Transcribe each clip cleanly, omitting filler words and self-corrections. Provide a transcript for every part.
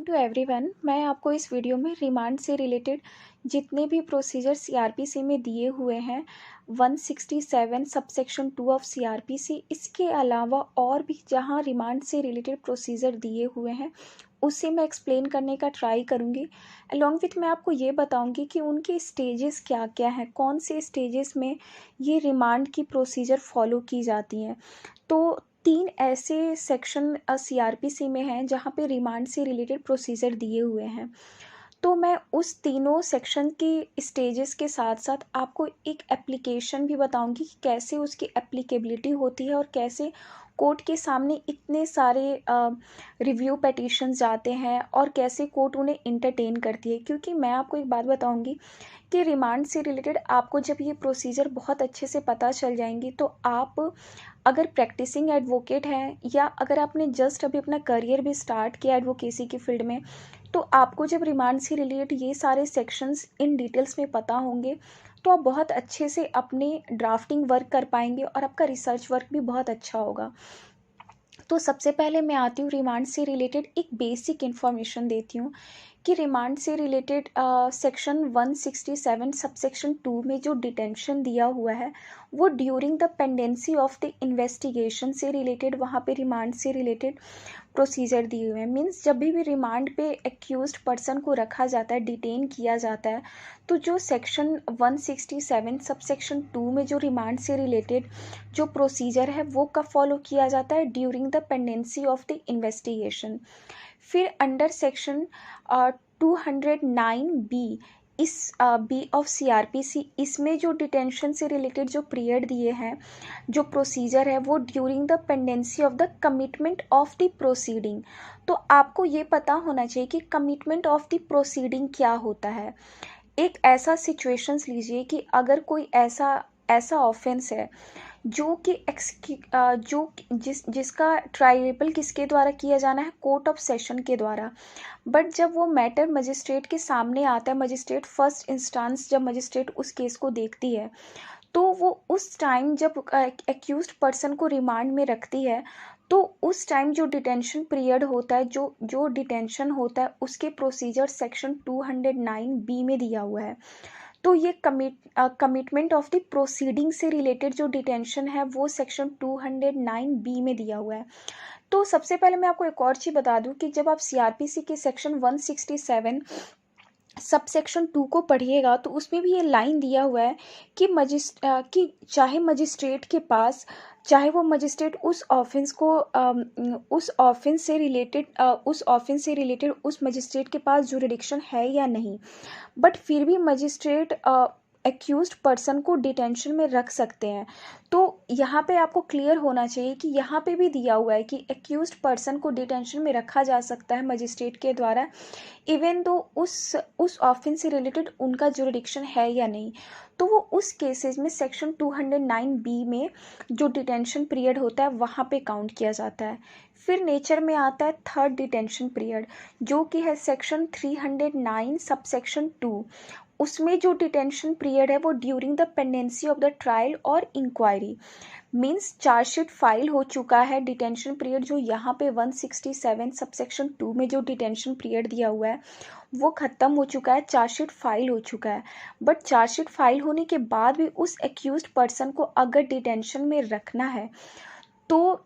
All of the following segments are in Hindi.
To everyone. मैं आपको इस वीडियो में रिमांड से रिलेटेड जितने भी प्रोसीजर सीआरपीसी में दिए हुए हैं 167 सबसेक्शन 2 ऑफ सीआरपीसी, इसके अलावा और भी जहां रिमांड से रिलेटेड प्रोसीजर दिए हुए हैं उसे मैं एक्सप्लेन करने का ट्राई करूंगी। अलॉन्ग विथ मैं आपको ये बताऊंगी कि उनके स्टेजेस क्या क्या हैं, कौन से स्टेजेस में ये रिमांड की प्रोसीजर फॉलो की जाती हैं। तो 3 ऐसे सेक्शन सीआरपीसी में हैं जहाँ पे रिमांड से रिलेटेड प्रोसीजर दिए हुए हैं। तो मैं उस तीनों सेक्शन की स्टेजेस के साथ-साथ आपको एक एप्लीकेशन भी बताऊँगी कि कैसे उसकी एप्लीकेबिलिटी होती है और कैसे कोर्ट के सामने इतने सारे रिव्यू पिटीशंस जाते हैं और कैसे कोर्ट उन्हें एंटरटेन करती है। क्योंकि मैं आपको एक बात बताऊँगी कि रिमांड से रिलेटेड आपको जब ये प्रोसीजर बहुत अच्छे से पता चल जाएँगी तो आप अगर प्रैक्टिसिंग एडवोकेट हैं या अगर आपने जस्ट अभी अपना करियर भी स्टार्ट किया एडवोकेसी की फील्ड में, तो आपको जब रिमांड से रिलेट ये सारे सेक्शंस इन डिटेल्स में पता होंगे तो आप बहुत अच्छे से अपने ड्राफ्टिंग वर्क कर पाएंगे और आपका रिसर्च वर्क भी बहुत अच्छा होगा। तो सबसे पहले मैं आती हूँ रिमांड से रिलेटेड एक बेसिक इन्फॉर्मेशन देती हूँ कि रिमांड से रिलेटेड सेक्शन 167 सबसेक्शन 2 में जो डिटेंशन दिया हुआ है वो during the pendency of the investigation से रिलेटेड वहाँ पे रिमांड से रिलेटेड प्रोसीजर दिए हुए हैं। मीन्स जब भी रिमांड पे एक्यूज्ड पर्सन को रखा जाता है, डिटेन किया जाता है, तो जो सेक्शन 167 सबसेक्शन 2 में जो रिमांड से रिलेटेड जो प्रोसीजर है वो कब फॉलो किया जाता है, during the pendency of the investigation. फिर अंडर सेक्शन 209 बी, इस बी ऑफ सीआरपीसी, इसमें जो डिटेंशन से रिलेटेड जो पीरियड दिए हैं, जो प्रोसीजर है वो during the pendency of the commitment of the proceeding. तो आपको ये पता होना चाहिए कि कमिटमेंट ऑफ द प्रोसीडिंग क्या होता है। एक ऐसा सिचुएशंस लीजिए कि अगर कोई ऐसा ऐसा ऑफेंस है जो कि जिसका ट्राइबल किसके द्वारा किया जाना है, कोर्ट ऑफ सेशन के द्वारा। बट जब वो मैटर मजिस्ट्रेट के सामने आता है, मजिस्ट्रेट फर्स्ट इंस्टांस जब मजिस्ट्रेट उस केस को देखती है तो वो उस टाइम जब एक्यूज्ड पर्सन को रिमांड में रखती है तो उस टाइम जो डिटेंशन पीरियड होता है, जो जो डिटेंशन होता है, उसके प्रोसीजर सेक्शन 209 बी में दिया हुआ है। तो ये कमिटमेंट ऑफ द प्रोसीडिंग से रिलेटेड जो डिटेंशन है वो सेक्शन 209 बी में दिया हुआ है। तो सबसे पहले मैं आपको एक और चीज़ बता दूं कि जब आप सीआरपीसी के सेक्शन 167 सबसेक्शन 2 को पढ़िएगा तो उसमें भी ये लाइन दिया हुआ है कि चाहे मजिस्ट्रेट के पास, चाहे वो मजिस्ट्रेट उस ऑफेंस को उस ऑफेंस से रिलेटेड उस मजिस्ट्रेट के पास जुरिडिक्शन है या नहीं, बट फिर भी मजिस्ट्रेट एक्यूज्ड पर्सन को डिटेंशन में रख सकते हैं। तो यहाँ पे आपको क्लियर होना चाहिए कि यहाँ पे भी दिया हुआ है कि एक्यूज्ड पर्सन को डिटेंशन में रखा जा सकता है मजिस्ट्रेट के द्वारा, इवन दो उस ऑफेंस से रिलेटेड उनका जुरिडिक्शन है या नहीं। तो वो उस केसेस में सेक्शन 209 बी में जो डिटेंशन पीरियड होता है वहाँ पे काउंट किया जाता है। फिर नेचर में आता है थर्ड डिटेंशन पीरियड, जो कि है सेक्शन 309 सबसेक्शन 2। उसमें जो डिटेंशन पीरियड है वो during the pendency of the trial और इंक्वायरी। मीन्स चार्जशीट फाइल हो चुका है, डिटेंशन पीरियड जो यहाँ पे 167 सबसेक्शन 2 में जो डिटेंशन पीरियड दिया हुआ है वो ख़त्म हो चुका है, चार्जशीट फाइल हो चुका है। बट चार्जशीट फाइल होने के बाद भी उस एक्यूज्ड पर्सन को अगर डिटेंशन में रखना है तो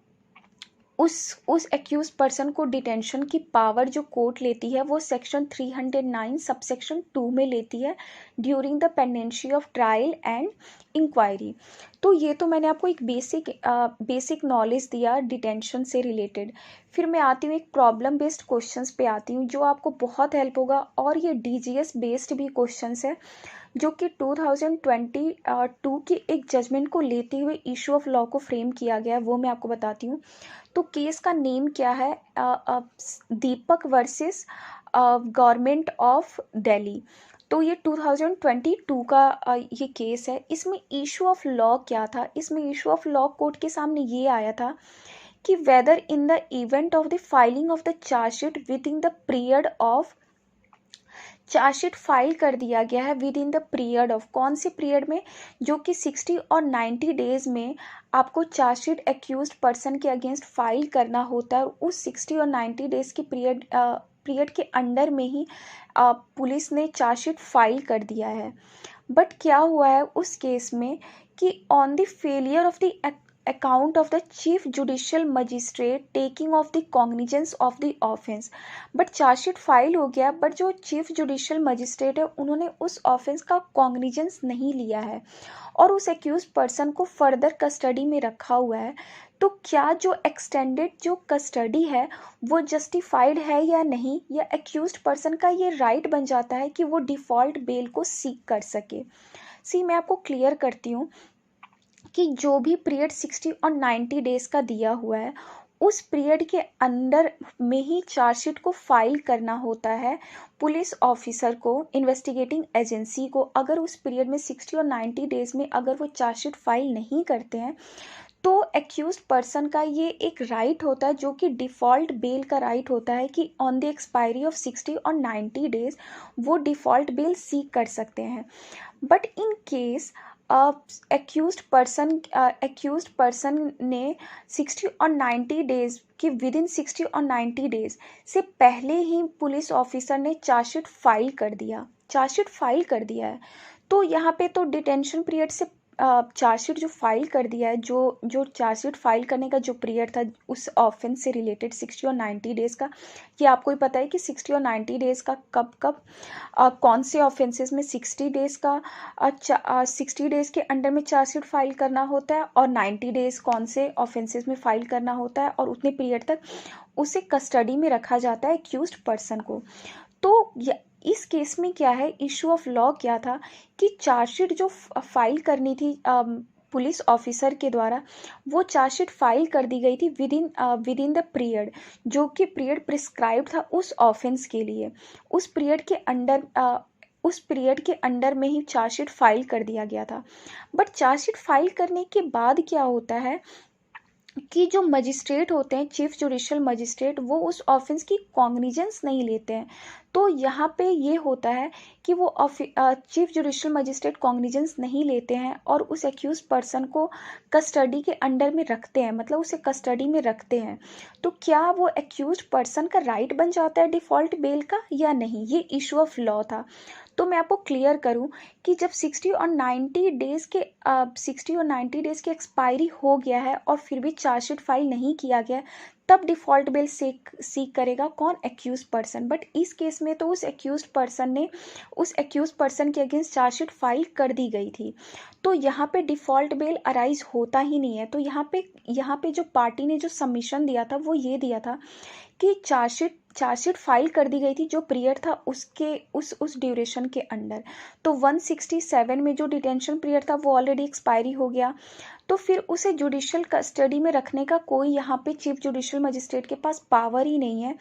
उस एक्यूज पर्सन को डिटेंशन की पावर जो कोर्ट लेती है वो सेक्शन 309 सबसेक्शन 2 में लेती है, during the pendency of trial and inquiry. तो ये तो मैंने आपको एक बेसिक नॉलेज दिया डिटेंशन से रिलेटेड। फिर मैं आती हूँ एक प्रॉब्लम बेस्ड क्वेश्चंस पे आती हूँ जो आपको बहुत हेल्प होगा, और ये डीजीएस बेस्ड भी क्वेश्चंस है जो कि 2022 की एक जजमेंट को लेते हुए इशू ऑफ लॉ को फ्रेम किया गया है, वो मैं आपको बताती हूँ। तो केस का नेम क्या है, दीपक वर्सेस गवर्नमेंट ऑफ दिल्ली। तो ये 2022 का ये केस है। इसमें इशू ऑफ लॉ क्या था, इसमें इशू ऑफ लॉ कोर्ट के सामने ये आया था कि whether in the event of the filing of the chargesheet within the period of, chargesheet file कर दिया गया है within the period of, कौन से पीरियड में, जो कि 60 और 90 डेज में आपको चार्जशीट एक्यूज्ड पर्सन के अगेंस्ट फाइल करना होता है। उस 60 और 90 डेज की पीरियड पीरियड के अंडर में ही पुलिस ने चार्जशीट फाइल कर दिया है। बट क्या हुआ है उस केस में कि on the failure of the account of the chief judicial magistrate taking of the cognizance of the offence, but chargesheet file हो गया, बट जो चीफ जुडिशियल मजिस्ट्रेट है उन्होंने उस ऑफेंस का कॉग्निजेंस नहीं लिया है और उस एक्यूज पर्सन को फर्दर कस्टडी में रखा हुआ है। तो क्या जो एक्सटेंडेड जो कस्टडी है वो जस्टिफाइड है या नहीं, या एक्यूज्ड पर्सन का ये राइट बन जाता है कि वो डिफ़ॉल्ट बेल को सीक कर सके। मैं आपको क्लियर करती हूँ कि जो भी पीरियड 60 और 90 डेज़ का दिया हुआ है उस पीरियड के अंदर में ही चार्जशीट को फाइल करना होता है पुलिस ऑफिसर को, इन्वेस्टिगेटिंग एजेंसी को। अगर उस पीरियड में 60 और 90 डेज़ में अगर वो चार्जशीट फाइल नहीं करते हैं तो एक्यूज्ड पर्सन का ये एक राइट होता है जो कि डिफ़ॉल्ट बेल का राइट होता है कि ऑन द एक्सपायरी ऑफ 60 और 90 डेज़ वो डिफ़ॉल्ट बेल सीक कर सकते हैं। But in case accused person ने 60 और 90 डेज़ कि विद इन 60 और 90 डेज़ से पहले ही पुलिस ऑफिसर ने चार्जशीट फाइल कर दिया है, तो यहाँ पे तो डिटेंशन पीरियड से चार्जशीट जो फाइल कर दिया है, जो चार्जशीट फाइल करने का जो पीरियड था उस ऑफेंस से रिलेटेड 60 और 90 डेज़ का, ये आपको ही पता है कि 60 और 90 डेज़ का कब कौन से ऑफेंसेस में 60 डेज़ का 60 डेज़ के अंडर में चार्जशीट फाइल करना होता है और 90 डेज़ कौन से ऑफेंसेस में फाइल करना होता है, और उतने पीरियड तक उसे कस्टडी में रखा जाता है एक्यूज्ड पर्सन को। तो इस केस में क्या है, इशू ऑफ लॉ क्या था कि चार्जशीट जो फाइल करनी थी पुलिस ऑफिसर के द्वारा, वो चार्जशीट फाइल कर दी गई थी विद इन द पीरियड, जो कि पीरियड प्रिस्क्राइब था उस ऑफेंस के लिए। उस पीरियड के अंडर में ही चार्जशीट फाइल कर दिया गया था। बट चार्जशीट फाइल करने के बाद क्या होता है कि जो मजिस्ट्रेट होते हैं, चीफ जुडिशियल मजिस्ट्रेट, वो उस ऑफेंस की कॉग्निजेंस नहीं लेते हैं। तो यहाँ पे ये होता है कि वो चीफ जुडिशियल मजिस्ट्रेट कॉग्निजेंस नहीं लेते हैं और उस एक्यूज पर्सन को कस्टडी के अंडर में रखते हैं, मतलब उसे कस्टडी में रखते हैं। तो क्या वो एक्यूज पर्सन का राइट बन जाता है डिफ़ॉल्ट बेल का या नहीं, ये इशू ऑफ लॉ था। तो मैं आपको क्लियर करूं कि जब 60 और 90 डेज़ की एक्सपायरी हो गया है और फिर भी चार्जशीट फाइल नहीं किया गया, तब डिफ़ॉल्ट बेल सीक करेगा कौन, एक्यूज पर्सन। बट इस केस में तो उस एक्यूज पर्सन के अगेंस्ट चार्जशीट फाइल कर दी गई थी, तो यहाँ पे डिफ़ॉल्ट बेल अराइज होता ही नहीं है। तो यहाँ पे जो पार्टी ने जो सबमिशन दिया था वो ये दिया था कि चार्जशीट फाइल कर दी गई थी जो पीरियड था उसके उस ड्यूरेशन के अंडर। तो 167 में जो डिटेंशन पीरियड था वो ऑलरेडी एक्सपायरी हो गया, तो फिर उसे जुडिशियल कस्टडी में रखने का कोई यहाँ पे चीफ जुडिशियल मजिस्ट्रेट के पास पावर ही नहीं है,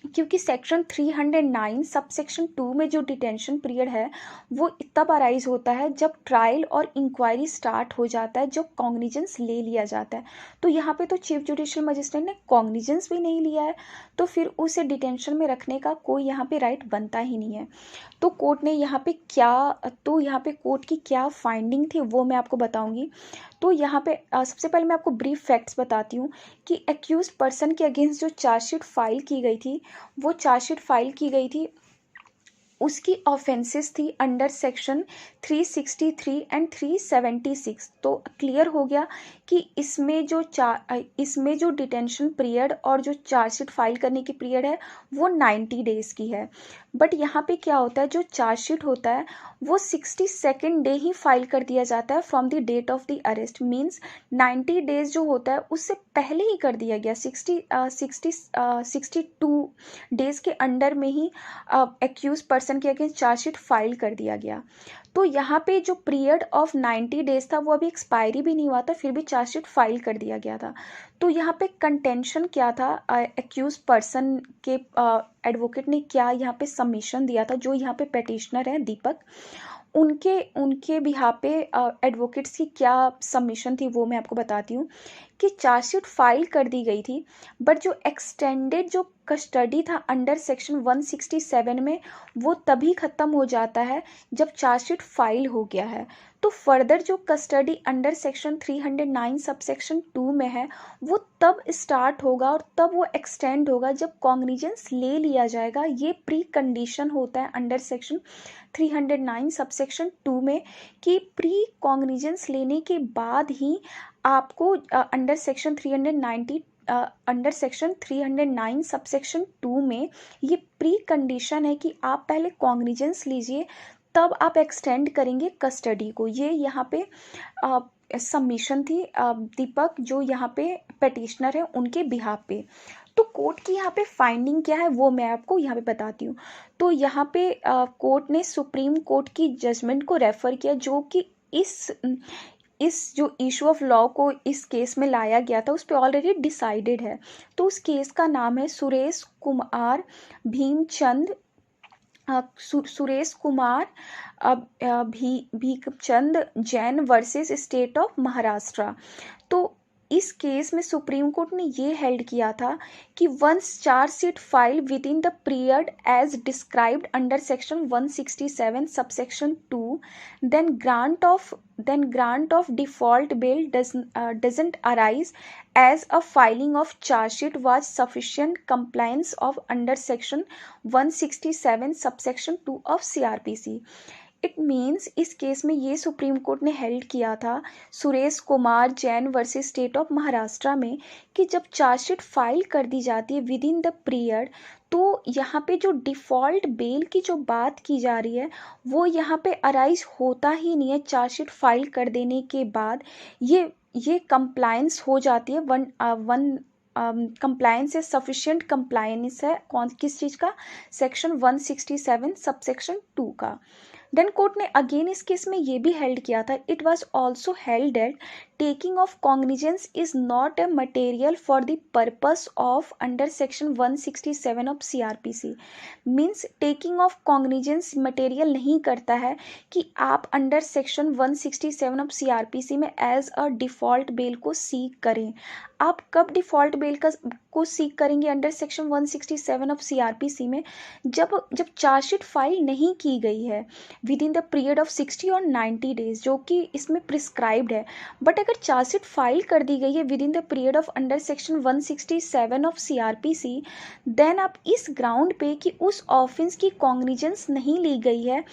क्योंकि सेक्शन 309 सब सेक्शन 2 में जो डिटेंशन पीरियड है वो तब अराइज होता है जब ट्रायल और इंक्वायरी स्टार्ट हो जाता है, जब कॉग्निजेंस ले लिया जाता है। तो यहाँ पे तो चीफ जुडिशियल मजिस्ट्रेट ने कॉग्निजेंस भी नहीं लिया है, तो फिर उसे डिटेंशन में रखने का कोई यहाँ पे राइट बनता ही नहीं है। तो कोर्ट की क्या फाइंडिंग थी वो मैं आपको बताऊंगी। तो यहाँ पे सबसे पहले मैं आपको ब्रीफ फैक्ट्स बताती हूँ कि एक्यूज्ड पर्सन के अगेंस्ट जो चार्जशीट फाइल की गई थी, वो चार्जशीट फाइल की गई थी, उसकी ऑफेंसेस थी अंडर सेक्शन 363 एंड 376। तो क्लियर हो गया कि इसमें जो डिटेंशन पीरियड और जो चार्जशीट फाइल करने की पीरियड है वो 90 डेज़ की है। बट यहाँ पे क्या होता है, जो चार्जशीट होता है वो 62nd डे ही फाइल कर दिया जाता है from the date of the arrest. Means 90 days जो होता है उससे पहले ही कर दिया गया, 62 डेज़ के अंडर में ही एक्यूज पर्सन के अगेंस्ट चार्जशीट फाइल कर दिया गया। तो यहाँ पे जो पीरियड ऑफ 90 डेज था वो अभी एक्सपायरी भी नहीं हुआ था, फिर भी चार्जशीट फाइल कर दिया गया था। तो यहाँ पे कंटेंशन क्या था, एक्यूज पर्सन के एडवोकेट ने क्या यहाँ पे सबमिशन दिया था, जो यहाँ पे पेटिशनर हैं दीपक, उनके बिहाफ पे एडवोकेट्स की क्या सबमिशन थी वो मैं आपको बताती हूँ कि चार्जशीट फाइल कर दी गई थी, बट जो एक्सटेंडेड जो कस्टडी था अंडर सेक्शन 167 में वो तभी ख़त्म हो जाता है जब चार्जशीट फाइल हो गया है। तो फर्दर जो कस्टडी अंडर सेक्शन 309 सबसेक्शन 2 में है वो तब स्टार्ट होगा और तब वो एक्सटेंड होगा जब कॉग्निजेंस ले लिया जाएगा। ये प्री कंडीशन होता है अंडर सेक्शन 309 सबसेक्शन 2 में कि प्री कॉग्निजेंस लेने के बाद ही आपको under section 390 under section 309 subsection 2 में ये प्री कंडीशन है कि आप पहले कॉग्निजेंस लीजिए तब आप एक्सटेंड करेंगे कस्टडी को। ये यहाँ पे सबमिशन थी दीपक जो यहाँ पे पेटिशनर है उनके बिहाफ पे। तो कोर्ट की यहाँ पे फाइंडिंग क्या है वो मैं आपको यहाँ पे बताती हूँ। तो यहाँ पे कोर्ट ने सुप्रीम कोर्ट की जजमेंट को रेफर किया जो कि इस जो इशू ऑफ लॉ को इस केस में लाया गया था उस पर ऑलरेडी डिसाइडेड है। तो उस केस का नाम है Suresh Kumar Bhimchand Suresh Kumar Bhimchand Jain versus state of Maharashtra. तो इस केस में सुप्रीम कोर्ट ने ये हेल्ड किया था कि once chargesheet file within the period as described under section 167 subsection 2 then grant of default bail doesn't arise as a filing of charge sheet was sufficient compliance of under section 167 subsection 2 of CRPC। It means इस केस में ये सुप्रीम कोर्ट ने हेल्ड किया था Suresh Kumar Jain versus state of Maharashtra में कि जब चार्जशीट फाइल कर दी जाती है विद इन द पीरियड तो यहाँ पे जो डिफ़ॉल्ट बेल की जो बात की जा रही है वो यहाँ पे अराइज होता ही नहीं है। चार्जशीट फाइल कर देने के बाद ये कंप्लायंस हो जाती है कंप्लायंस है सफिशिएंट कंप्लायंस है कौन किस चीज़ का सेक्शन 167 सबसेक्शन 2 का। देन कोर्ट ने अगेन इस केस में ये भी हेल्ड किया था it was also held that taking of cognizance is not a material for the purpose of under section 167 of CRPC। Means taking of cognizance material नहीं करता है कि आप अंडर सेक्शन 167 ऑफ CRPC में एज अ डिफ़ॉल्ट बेल को सीक करें। आप कब डिफ़ॉल्ट बेल को सीक करेंगे अंडर सेक्शन 167 ऑफ CRPC में जब चार्जशीट फाइल नहीं की गई है within the period of 60 और 90 डेज जो कि इसमें प्रिस्क्राइब्ड है। बट अगर चार्जशीट फाइल कर दी गई है within the period of under section 167 of CRPC then आप इस ग्राउंड पे कि उस ऑफेंस की कॉग्निजेंस नहीं ली गई है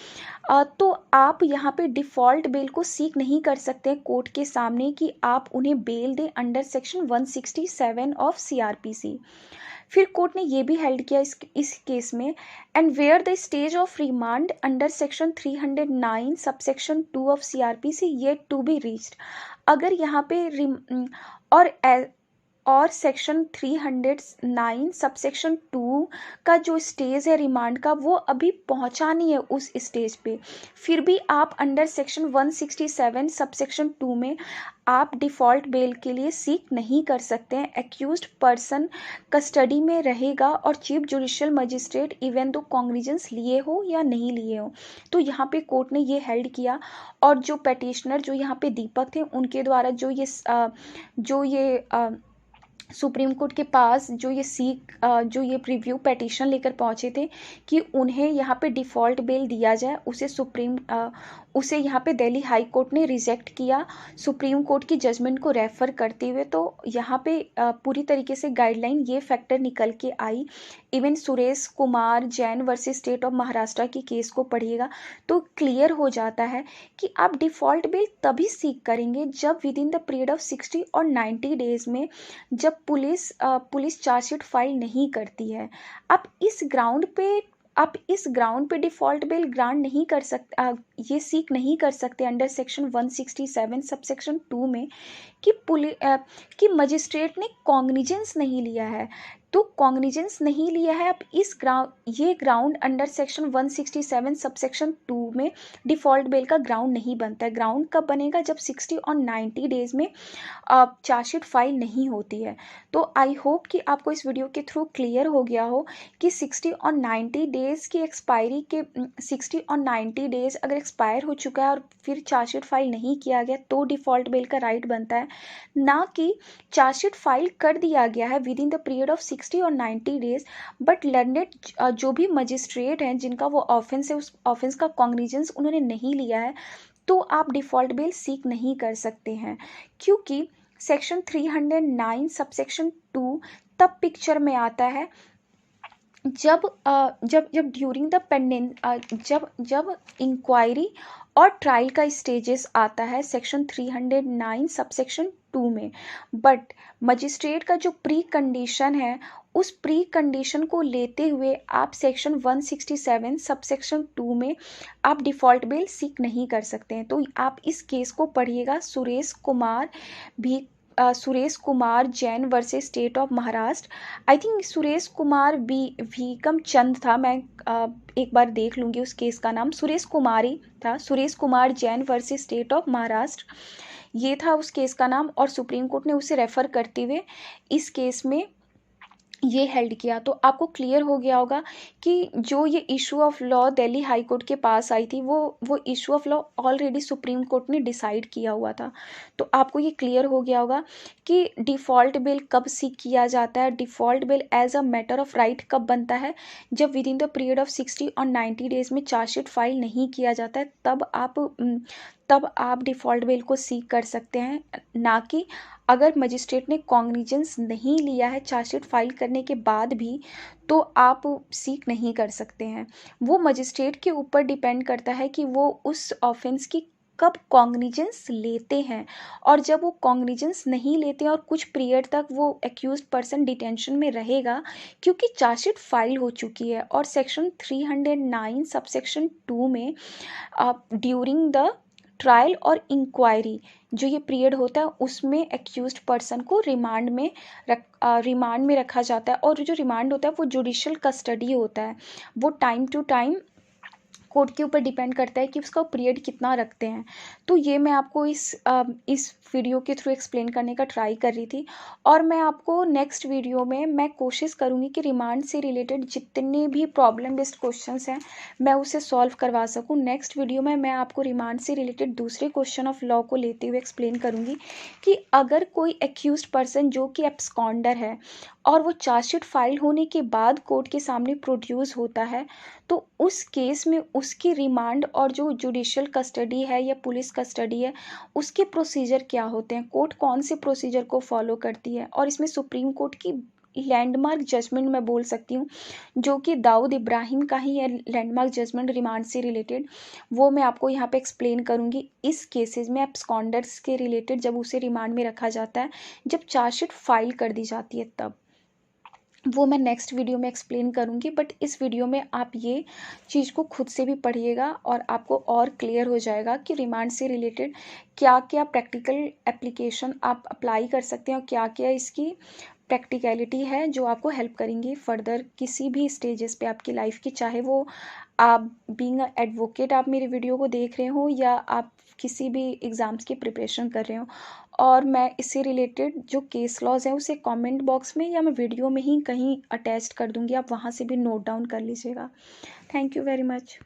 तो आप यहाँ पे डिफ़ॉल्ट बेल को सीक नहीं कर सकते कोर्ट के सामने कि आप उन्हें बेल दें अंडर सेक्शन 167 ऑफ CRPC। फिर कोर्ट ने ये भी हेल्ड किया इस केस में and where the stage of remand under section 309 subsection 2 of CRPC yet to be reached. अगर यहाँ पे और सेक्शन 309 सबसेक्शन 2 का जो स्टेज है रिमांड का वो अभी पहुंचा नहीं है उस स्टेज पे फिर भी आप अंडर सेक्शन 167 सबसेक्शन 2 में आप डिफ़ॉल्ट बेल के लिए सीक नहीं कर सकते हैं। एक्यूज्ड पर्सन कस्टडी में रहेगा और chief judicial magistrate even though cognizance लिए हो या नहीं लिए हो। तो यहाँ पे कोर्ट ने ये हेल्ड किया और जो पेटिशनर जो यहाँ पे दीपक थे उनके द्वारा जो ये सुप्रीम कोर्ट के पास जो ये प्रीव्यू पेटिशन लेकर पहुंचे थे कि उन्हें यहाँ पे डिफ़ॉल्ट बेल दिया जाए उसे यहाँ पे दिल्ली हाई कोर्ट ने रिजेक्ट किया सुप्रीम कोर्ट की जजमेंट को रेफ़र करते हुए। तो यहाँ पे पूरी तरीके से गाइडलाइन ये फैक्टर निकल के आई। Even Suresh Kumar Jain versus state of Maharashtra की केस को पढ़िएगा तो क्लियर हो जाता है कि आप डिफ़ॉल्ट बेल तभी सीक करेंगे जब within the period of 60 और 90 डेज़ में जब पुलिस चार्जशीट फाइल नहीं करती है। आप इस ग्राउंड पे डिफ़ॉल्ट बेल ग्रांट नहीं कर सकते ये सीक नहीं कर सकते अंडर सेक्शन 167 सबसेक्शन 2 में कि मजिस्ट्रेट ने कॉग्निजेंस नहीं लिया है। तो कॉग्निजेंस नहीं लिया है अब ये ग्राउंड अंडर सेक्शन 167 सबसेक्शन 2 में डिफ़ॉल्ट बेल का ग्राउंड नहीं बनता है। ग्राउंड कब बनेगा जब 60 और 90 डेज़ में चार्जशीट फाइल नहीं होती है। तो आई होप कि आपको इस वीडियो के थ्रू क्लियर हो गया हो कि 60 और 90 डेज़ की एक्सपायरी के 60 और 90 डेज़ अगर एक्सपायर हो चुका है और फिर चार्जशीट फाइल नहीं किया गया तो डिफ़ॉल्ट बेल का राइट बनता है, ना कि चार्जशीट फाइल कर दिया गया है within the period of 60 और 90 डेज़ बट लर्नेड जो भी मजिस्ट्रेट हैं जिनका वो ऑफेंस है उस ऑफेंस का कॉग्निजेंस उन्होंने नहीं लिया है तो आप डिफ़ॉल्ट बेल सीक नहीं कर सकते हैं, क्योंकि सेक्शन 309 सबसेक्शन 2 तब पिक्चर में आता है जब जब जब ड्यूरिंग द जब इंक्वायरी और ट्रायल का स्टेजेस आता है सेक्शन 309 सबसेक्शन 2 में। बट मजिस्ट्रेट का जो प्री कंडीशन है, उस प्री कंडीशन को लेते हुए आप सेक्शन 167 सबसेक्शन 2 में आप डिफ़ॉल्ट बेल सीक नहीं कर सकते हैं। तो आप इस केस को पढ़िएगा, Suresh Kumar Jain versus state of Maharashtra. I think Suresh Kumar Bhikam Chand था, मैं एक बार देख लूँगी उस केस का नाम। सुरेश कुमार ही था, Suresh Kumar Jain versus state of Maharashtra, ये था उस केस का नाम। और सुप्रीम कोर्ट ने उसे रेफ़र करते हुए इस केस में ये हेल्ड किया। तो आपको क्लियर हो गया होगा कि जो ये issue of law Delhi high court के पास आई थी, वो issue of law already supreme court ने डिसाइड किया हुआ था। तो आपको ये क्लियर हो गया होगा कि डिफ़ॉल्ट बेल कब सीक किया जाता है, default bail as a matter of right कब बनता है, जब within the period of 60 और 90 डेज़ में चार्जशीट फाइल नहीं किया जाता है, तब आप डिफ़ॉल्ट बेल को सीक कर सकते हैं। ना कि अगर मजिस्ट्रेट ने कॉग्निजेंस नहीं लिया है चार्जशीट फाइल करने के बाद भी, तो आप सीक नहीं कर सकते हैं। वो मजिस्ट्रेट के ऊपर डिपेंड करता है कि वो उस ऑफेंस की कब कॉग्निजेंस लेते हैं। और जब वो कॉग्निजेंस नहीं लेते हैं और कुछ पीरियड तक वो एक्यूज्ड पर्सन डिटेंशन में रहेगा, क्योंकि चार्जशीट फाइल हो चुकी है। और सेक्शन 309 सबसेक्शन 2 में ड्यूरिंग द ट्रायल और इंक्वायरी जो ये पीरियड होता है, उसमें एक्यूज्ड पर्सन को रिमांड में रखा जाता है। और जो रिमांड होता है वो जुडिशियल कस्टडी होता है। वो टाइम टू टाइम कोर्ट के ऊपर डिपेंड करता है कि उसका पीरियड कितना रखते हैं। तो ये मैं आपको इस वीडियो के थ्रू एक्सप्लेन करने का ट्राई कर रही थी। और मैं आपको नेक्स्ट वीडियो में मैं कोशिश करूँगी कि रिमांड से रिलेटेड जितने भी प्रॉब्लम बेस्ड क्वेश्चंस हैं, मैं उसे सॉल्व करवा सकूँ। नेक्स्ट वीडियो में मैं आपको रिमांड से रिलेटेड दूसरे क्वेश्चन ऑफ लॉ को लेते हुए एक्सप्लेन करूँगी कि अगर कोई एक्यूज्ड पर्सन जो कि एब्सकॉन्डर है और वो चार्जशीट फाइल होने के बाद कोर्ट के सामने प्रोड्यूस होता है, तो उस केस में उसकी रिमांड और जो जुडिशियल कस्टडी है या पुलिस कस्टडी है, उसके प्रोसीजर क्या होते हैं, कोर्ट कौन से प्रोसीजर को फॉलो करती है। और इसमें सुप्रीम कोर्ट की लैंडमार्क जजमेंट मैं बोल सकती हूँ, जो कि दाऊद इब्राहिम का ही है लैंडमार्क जजमेंट रिमांड से रिलेटेड, वो मैं आपको यहाँ पे एक्सप्लेन करूँगी। इस केसेस में एब्सकॉन्डर्स के रिलेटेड जब उसे रिमांड में रखा जाता है, जब चार्जशीट फाइल कर दी जाती है, तब वो मैं नेक्स्ट वीडियो में एक्सप्लेन करूँगी। बट इस वीडियो में आप ये चीज़ को खुद से भी पढ़िएगा और आपको और क्लियर हो जाएगा कि रिमांड से रिलेटेड क्या क्या प्रैक्टिकल एप्लीकेशन आप अप्लाई कर सकते हैं और क्या क्या इसकी प्रैक्टिकलिटी है जो आपको हेल्प करेंगी फर्दर किसी भी स्टेजेस पे आपकी लाइफ की। चाहे वो आप बीइंग अ एडवोकेट आप मेरी वीडियो को देख रहे हो या आप किसी भी एग्ज़ाम्स की प्रिपरेशन कर रहे हो। और मैं इससे रिलेटेड जो केस लॉज हैं उसे कमेंट बॉक्स में या मैं वीडियो में ही कहीं अटैच कर दूँगी, आप वहाँ से भी नोट डाउन कर लीजिएगा। Thank you very much.